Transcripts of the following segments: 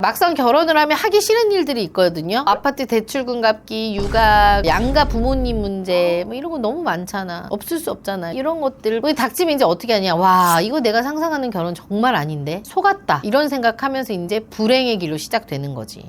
막상 결혼을 하면 하기 싫은 일들이 있거든요. 아파트 대출금 갚기, 육아, 양가 부모님 문제 뭐 이런 거 너무 많잖아. 없을 수 없잖아. 이런 것들 우리 닥치면 이제 어떻게 하냐. 와, 이거 내가 상상하는 결혼 정말 아닌데 속았다 이런 생각하면서 이제 불행의 길로 시작되는 거지.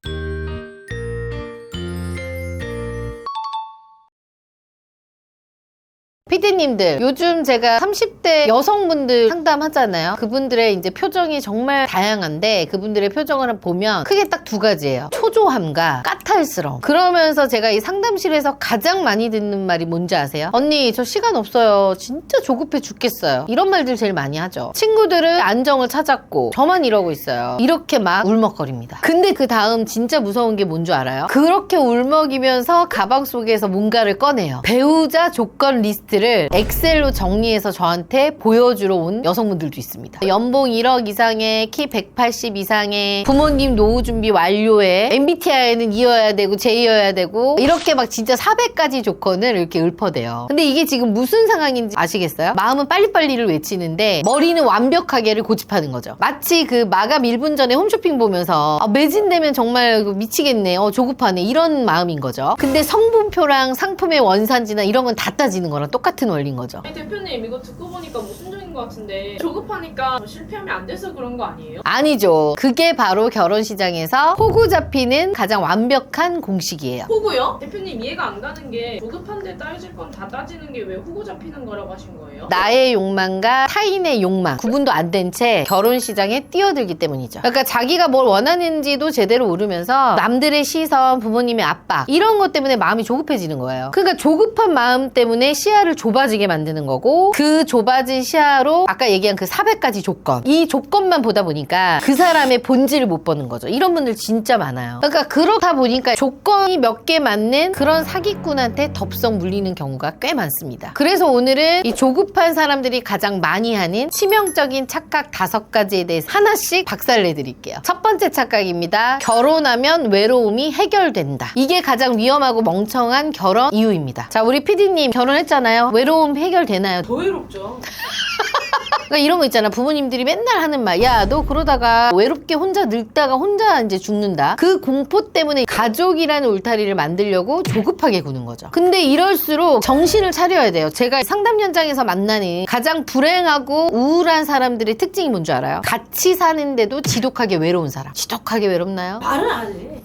PD님들, 요즘 제가 30대 여성분들 상담하잖아요. 그분들의 이제 표정이 정말 다양한데 그분들의 표정을 보면 크게 딱 두 가지예요. 초조함과 까탈스러움. 그러면서 제가 이 상담실에서 가장 많이 듣는 말이 뭔지 아세요? 언니, 저 시간 없어요. 진짜 조급해 죽겠어요. 이런 말들 제일 많이 하죠. 친구들은 안정을 찾았고 저만 이러고 있어요. 이렇게 막 울먹거립니다. 근데 그 다음 진짜 무서운 게 뭔 줄 알아요? 그렇게 울먹이면서 가방 속에서 뭔가를 꺼내요. 배우자 조건 리스트를 엑셀로 정리해서 저한테 보여주러 온 여성분들도 있습니다. 연봉 1억 이상의 키 180 이상의 부모님 노후 준비 완료에 MBTI는 E여야 되고 J여야 되고 이렇게 막 진짜 400가지 조건을 이렇게 읊어대요. 근데 이게 지금 무슨 상황인지 아시겠어요? 마음은 빨리빨리를 외치는데 머리는 완벽하게를 고집하는 거죠. 마치 그 마감 1분 전에 홈쇼핑 보면서 매진되면 정말 미치겠네, 조급하네, 이런 마음인 거죠. 근데 성분표랑 상품의 원산지나 이런 건 다 따지는 거랑 똑같은 원리인 거죠. 아니, 대표님 이거 듣고 보니까 모순적인 것 같은데 조급하니까 실패하면 안 돼서 그런 거 아니에요? 아니죠. 그게 바로 결혼 시장에서 호구 잡히는 가장 완벽한 공식이에요. 호구요? 대표님 이해가 안 가는 게 조급한데 따질 건 다 따지는 게 왜 호구 잡히는 거라고 하신 거예요? 나의 욕망과 타인의 욕망 구분도 안 된 채 결혼 시장에 뛰어들기 때문이죠. 그러니까 자기가 뭘 원하는지도 제대로 모르면서 남들의 시선, 부모님의 압박 이런 것 때문에 마음이 조급해지는 거예요. 그러니까 조급한 마음 때문에 시야를 좁아지게 만드는 거고, 그 좁아진 시야로 아까 얘기한 그 400가지 조건, 이 조건만 보다 보니까 그 사람의 본질을 못 보는 거죠. 이런 분들 진짜 많아요. 그러니까 그렇다 보니까 조건이 몇 개 맞는 그런 사기꾼한테 덥석 물리는 경우가 꽤 많습니다. 그래서 오늘은 이 조급한 사람들이 가장 많이 하는 치명적인 착각 5가지에 대해서 하나씩 박살내 드릴게요. 첫 번째 착각입니다. 결혼하면 외로움이 해결된다. 이게 가장 위험하고 멍청한 결혼 이유입니다. 자, 우리 PD님 결혼했잖아요. 외로움 해결되나요? 더 외롭죠. 그러니까 이런 거 있잖아. 부모님들이 맨날 하는 말. 야, 너 그러다가 외롭게 혼자 늙다가 혼자 이제 죽는다. 그 공포 때문에 가족이라는 울타리를 만들려고 조급하게 구는 거죠. 근데 이럴수록 정신을 차려야 돼요. 제가 상담 현장에서 만나는 가장 불행하고 우울한 사람들의 특징이 뭔 줄 알아요? 같이 사는데도 지독하게 외로운 사람. 지독하게 외롭나요? 말은 안 해.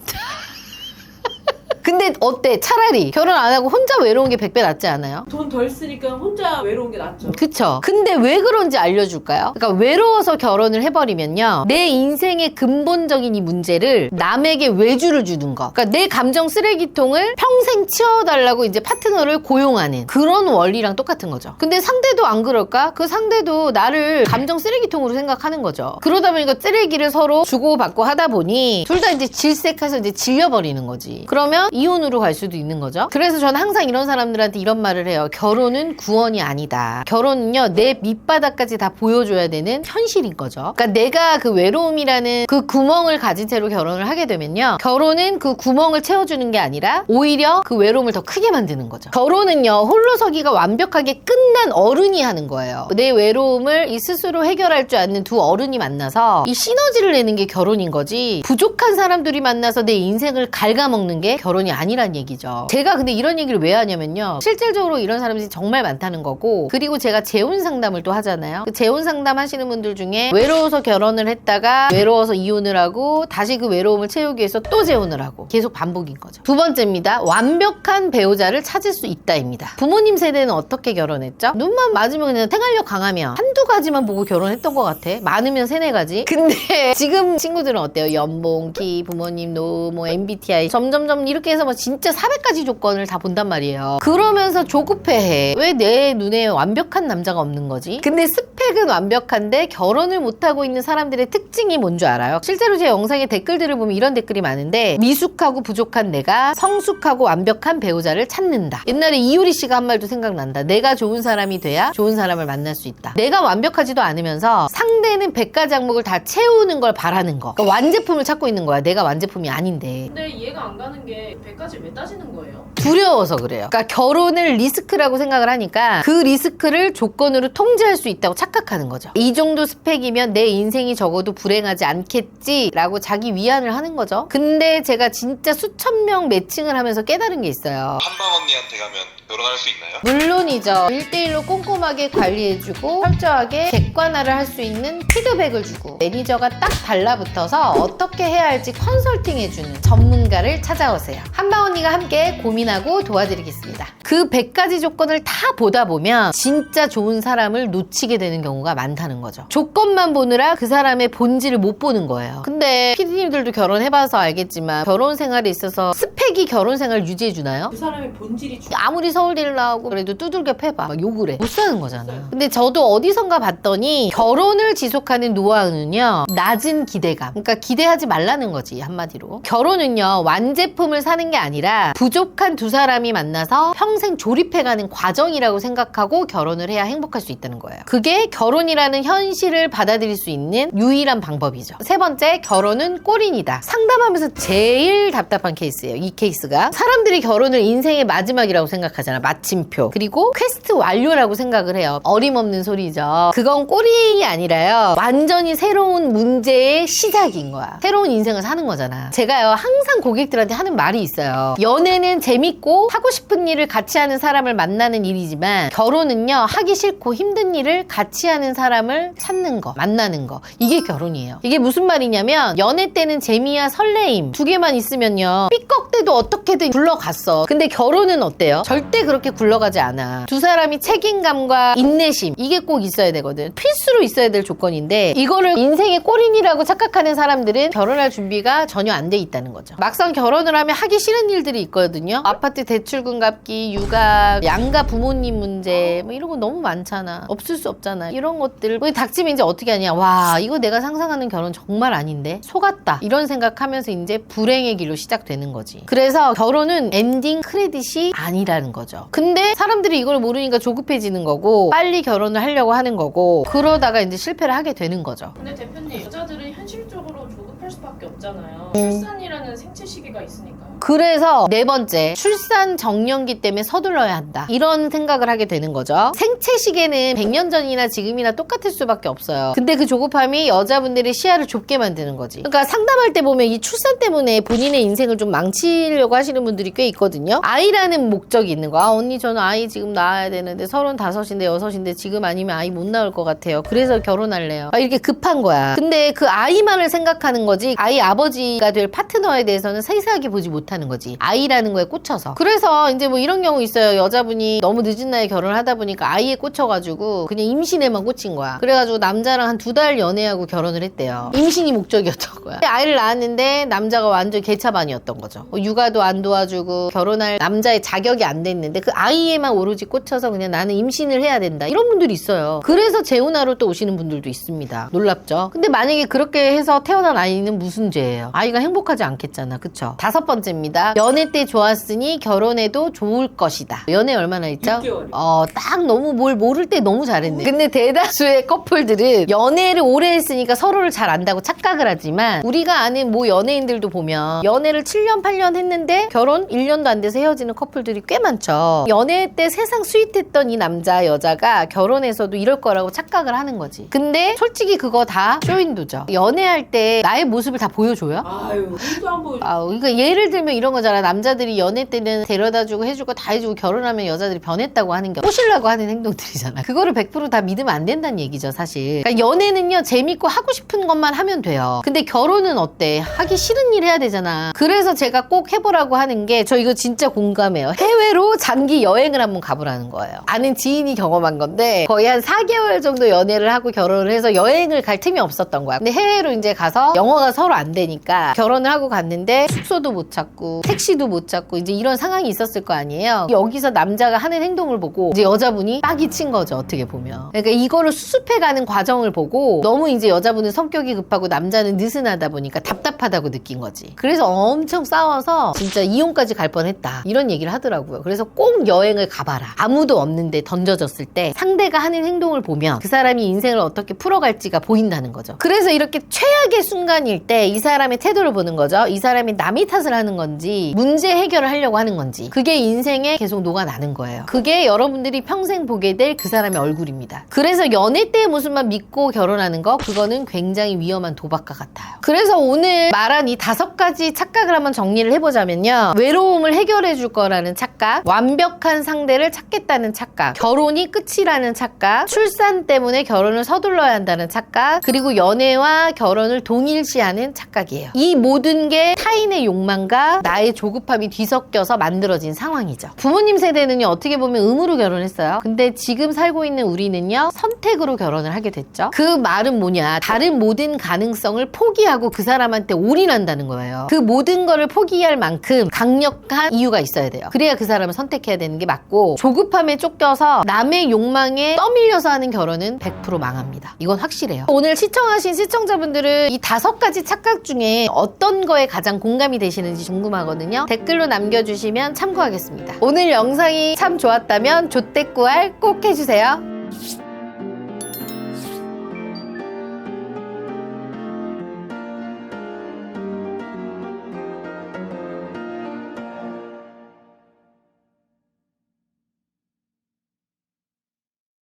근데 어때? 차라리 결혼 안 하고 혼자 외로운 게 100배 낫지 않아요? 돈 덜 쓰니까 혼자 외로운 게 낫죠. 그쵸? 근데 왜 그런지 알려줄까요? 그러니까 외로워서 결혼을 해버리면요, 내 인생의 근본적인 이 문제를 남에게 외주를 주는 거, 그러니까 내 감정 쓰레기통을 평생 치워달라고 이제 파트너를 고용하는 그런 원리랑 똑같은 거죠. 근데 상대도 안 그럴까? 그 상대도 나를 감정 쓰레기통으로 생각하는 거죠. 그러다 보니까 쓰레기를 서로 주고받고 하다 보니 둘 다 이제 질색해서 이제 질려버리는 거지. 그러면 이혼으로 갈 수도 있는 거죠. 그래서 저는 항상 이런 사람들한테 이런 말을 해요. 결혼은 구원이 아니다. 결혼은요, 내 밑바닥까지 다 보여줘야 되는 현실인 거죠. 그러니까 내가 그 외로움이라는 그 구멍을 가진 채로 결혼을 하게 되면요, 결혼은 그 구멍을 채워주는 게 아니라 오히려 그 외로움을 더 크게 만드는 거죠. 결혼은요, 홀로서기가 완벽하게 끝난 어른이 하는 거예요. 내 외로움을 이 스스로 해결할 줄 아는 두 어른이 만나서 이 시너지를 내는 게 결혼인 거지, 부족한 사람들이 만나서 내 인생을 갉아먹는 게 결혼이 아니란 얘기죠. 제가 근데 이런 얘기를 왜 하냐면요, 실질적으로 이런 사람들이 정말 많다는 거고, 그리고 제가 재혼 상담을 또 하잖아요. 그 재혼 상담 하시는 분들 중에 외로워서 결혼을 했다가 외로워서 이혼을 하고 다시 그 외로움을 채우기 위해서 또 재혼을 하고 계속 반복인 거죠. 두 번째입니다. 완벽한 배우자를 찾을 수 있다입니다. 부모님 세대는 어떻게 결혼했죠? 눈만 맞으면 그냥 생활력 강하면 한두 가지만 보고 결혼했던 것 같아. 많으면 3-4가지. 근데 지금 친구들은 어때요? 연봉, 키, 부모님 노후, 뭐 MBTI 점점점 이렇게 해서 뭐 진짜 400가지 조건을 다 본단 말이에요. 그러면서 조급해해. 왜 내 눈에 완벽한 남자가 없는 거지? 근데 스펙은 완벽한데 결혼을 못하고 있는 사람들의 특징이 뭔 줄 알아요? 실제로 제 영상의 댓글들을 보면 이런 댓글이 많은데, 미숙하고 부족한 내가 성숙하고 완벽한 배우자를 찾는다. 옛날에 이효리 씨가 한 말도 생각난다. 내가 좋은 사람이 돼야 좋은 사람을 만날 수 있다. 내가 완벽하지도 않으면서 상대는 100가지 항목을 다 채우는 걸 바라는 거. 그러니까 완제품을 찾고 있는 거야. 내가 완제품이 아닌데. 근데 이해가 안 가는 게 배까지 왜 따지는 거예요? 두려워서 그래요. 그러니까 결혼을 리스크라고 생각을 하니까 그 리스크를 조건으로 통제할 수 있다고 착각하는 거죠. 이 정도 스펙이면 내 인생이 적어도 불행하지 않겠지라고 자기 위안을 하는 거죠. 근데 제가 진짜 수천 명 매칭을 하면서 깨달은 게 있어요. 한방 언니한테 가면 결혼할 수 있나요? 물론이죠. 1대1로 꼼꼼하게 관리해주고 철저하게 객관화를 할 수 있는 피드백을 주고 매니저가 딱 달라붙어서 어떻게 해야 할지 컨설팅해주는 전문가를 찾아오세요. 한방 언니가 함께 고민하고 도와드리겠습니다. 그 100가지 조건을 다 보다 보면 진짜 좋은 사람을 놓치게 되는 경우가 많다는 거죠. 조건만 보느라 그 사람의 본질을 못 보는 거예요. 근데 피디님들도 결혼해봐서 알겠지만 결혼 생활에 있어서 스펙이 결혼 생활을 유지해주나요? 그 사람의 본질이 아무리 서울대를 나오고 그래도 두들겨 패봐 막 욕을 해. 못 사는 거잖아. 근데 저도 어디선가 봤더니 결혼을 지속하는 노하우는요, 낮은 기대감. 그러니까 기대하지 말라는 거지, 한마디로. 결혼은요, 완제품을 사는 게 아니라 부족한 두 사람이 만나서 평생 조립해가는 과정이라고 생각하고 결혼을 해야 행복할 수 있다는 거예요. 그게 결혼이라는 현실을 받아들일 수 있는 유일한 방법이죠. 세 번째, 결혼은 꼴인이다. 상담하면서 제일 답답한 케이스예요. 이 케이스가. 사람들이 결혼을 인생의 마지막이라고 생각하잖아. 마침표. 그리고 퀘스트 완료라고 생각을 해요. 어림없는 소리죠. 그건 꼴인이 아니라요, 완전히 새로운 문제의 시작인 거야. 새로운 인생을 사는 거잖아. 제가요, 항상 고객들한테 하는 말이 있어요. 연애는 재밌고 하고 싶은 일을 같이 하는 사람을 만나는 일이지만 결혼은요, 하기 싫고 힘든 일을 같이 하는 사람을 찾는 거, 만나는 거. 이게 결혼이에요. 이게 무슨 말이냐면 연애 때는 재미와 설레임 두 개만 있으면요, 삐걱대도 어떻게든 굴러갔어. 근데 결혼은 어때요? 절대 그렇게 굴러가지 않아. 두 사람이 책임감과 인내심, 이게 꼭 있어야 되거든. 필수로 있어야 될 조건인데 이거를 인생의 꼴인이라고 착각하는 사람들은 결혼할 준비가 전혀 안 돼 있다는 거죠. 막상 결혼을 하면 하기 싫은 일들이 있거든요. 아파트 대출금 갚기, 육아, 양가 부모님 문제, 뭐 이런 거 너무 많잖아. 없을 수 없잖아. 이런 것들 닥치면 이제 어떻게 하냐. 와, 이거 내가 상상하는 결혼 정말 아닌데 속았다, 이런 생각하면서 이제 불행의 길로 시작되는 거지. 그래서 결혼은 엔딩 크레딧이 아니라는 거죠. 근데 사람들이 이걸 모르니까 조급해지는 거고 빨리 결혼을 하려고 하는 거고 그러다가 이제 실패를 하게 되는 거죠. 근데 대표님, 여자들은 현실적으로 조급할 수밖에 없잖아요. 출산이라는 생체 시기가 있으니까요. 그래서 네 번째, 출산 정년기 때문에 서둘러야 한다, 이런 생각을 하게 되는 거죠. 생체 시계는 100년 전이나 지금이나 똑같을 수밖에 없어요. 근데 그 조급함이 여자분들의 시야를 좁게 만드는 거지. 그러니까 상담할 때 보면 이 출산 때문에 본인의 인생을 좀 망치려고 하시는 분들이 꽤 있거든요. 아이라는 목적이 있는 거야. 아, 언니 저는 아이 지금 낳아야 되는데 35인데 6인데 지금 아니면 아이 못 낳을 것 같아요. 그래서 결혼할래요. 이렇게 급한 거야. 근데 그 아이만을 생각하는 거지 아이 아버지가 될 파트너에 대해서는 세세하게 보지 못하는 거지. 아이라는 거에 꽂혀서. 그래서 이제 뭐 이런 경우 있어요. 여자분이 너무 늦은 나이에 결혼을 하다 보니까 아이에 꽂혀가지고 그냥 임신에만 꽂힌 거야. 그래가지고 남자랑 한 2달 연애하고 결혼을 했대요. 임신이 목적이었던 거야. 아이를 낳았는데 남자가 완전 개차반이었던 거죠. 육아도 안 도와주고 결혼할 남자의 자격이 안 됐는데 그 아이에만 오로지 꽂혀서 그냥 나는 임신을 해야 된다, 이런 분들이 있어요. 그래서 재혼하러 또 오시는 분들도 있습니다. 놀랍죠? 근데 만약에 그렇게 해서 태어난 아이는 무슨 죄예요? 아이가 행복하지 않겠잖아. 그쵸? 5번째입니다. 연애 때 좋았으니 결혼해도 좋을 것이다. 연애 얼마나 했죠? 6개월. 딱 너무 뭘 모를 때 너무 잘했네. 근데 대다수의 커플들은 연애를 오래 했으니까 서로를 잘 안다고 착각을 하지만 우리가 아는 뭐 연예인들도 보면 연애를 7년 8년 했는데 결혼 1년도 안 돼서 헤어지는 커플들이 꽤 많죠. 연애 때 세상 스윗했던 이 남자 여자가 결혼해서도 이럴 거라고 착각을 하는 거지. 근데 솔직히 그거 다 쇼윈도죠. 연애할 때 나의 모습을 다 보여줘요? 아유, 일도 안 보여줘. 그러니까 예를 들면 이런 거잖아. 남자들이 연애 때는 데려다주고 해주고 다 해주고 결혼하면 여자들이 변했다고 하는 게 꼬시려고 하는 행동들이잖아. 그거를 100% 다 믿으면 안 된다는 얘기죠, 사실. 그러니까 연애는요, 재밌고 하고 싶은 것만 하면 돼요. 근데 결혼은 어때? 하기 싫은 일 해야 되잖아. 그래서 제가 꼭 해보라고 하는 게, 저 이거 진짜 공감해요. 해외로 장기 여행을 한번 가보라는 거예요. 아는 지인이 경험한 건데 거의 한 4개월 정도 연애를 하고 결혼을 해서 여행을 갈 틈이 없었던 거야. 근데 해외로 이제 가서 영어가 서로 안 되니까 결혼을 하고 갔는데 숙소도 못 찾고 택시도 못 찾고 이제 이런 상황이 있었을 거 아니에요. 여기서 남자가 하는 행동을 보고 이제 여자분이 빡이 친 거죠, 어떻게 보면. 그러니까 이거를 수습해가는 과정을 보고 너무 이제 여자분은 성격이 급하고 남자는 느슨하다 보니까 답답하다고 느낀 거지. 그래서 엄청 싸워서 진짜 이혼까지 갈 뻔했다, 이런 얘기를 하더라고요. 그래서 꼭 여행을 가봐라. 아무도 없는데 던져졌을 때 상대가 하는 행동을 보면 그 사람이 인생을 어떻게 풀어갈지가 보인다는 거죠. 그래서 이렇게 최악의 순간일 때 이 사람의 태도를 보는 거죠. 이 사람이 남이 탓을 하는 건지 건지 문제 해결을 하려고 하는 건지 그게 인생에 계속 녹아나는 거예요. 그게 여러분들이 평생 보게 될 그 사람의 얼굴입니다. 그래서 연애 때의 모습만 믿고 결혼하는 거 그거는 굉장히 위험한 도박과 같아요. 그래서 오늘 말한 이 5가지 착각을 한번 정리를 해보자면요. 외로움을 해결해 줄 거라는 착각, 완벽한 상대를 찾겠다는 착각, 결혼이 끝이라는 착각, 출산 때문에 결혼을 서둘러야 한다는 착각, 그리고 연애와 결혼을 동일시하는 착각이에요. 이 모든 게 타인의 욕망과 나의 조급함이 뒤섞여서 만들어진 상황이죠. 부모님 세대는요, 어떻게 보면 의무로 결혼했어요. 근데 지금 살고 있는 우리는요, 선택으로 결혼을 하게 됐죠. 그 말은 뭐냐, 다른 모든 가능성을 포기하고 그 사람한테 올인한다는 거예요. 그 모든 거를 포기할 만큼 강력한 이유가 있어야 돼요. 그래야 그 사람을 선택해야 되는 게 맞고, 조급함에 쫓겨서 남의 욕망에 떠밀려서 하는 결혼은 100% 망합니다. 이건 확실해요. 오늘 시청하신 시청자분들은 이 5가지 착각 중에 어떤 거에 가장 공감이 되시는지 궁금하거든요. 댓글로 남겨주시면 참고하겠습니다. 오늘 영상이 참 좋았다면 조댓구알 꼭 해주세요.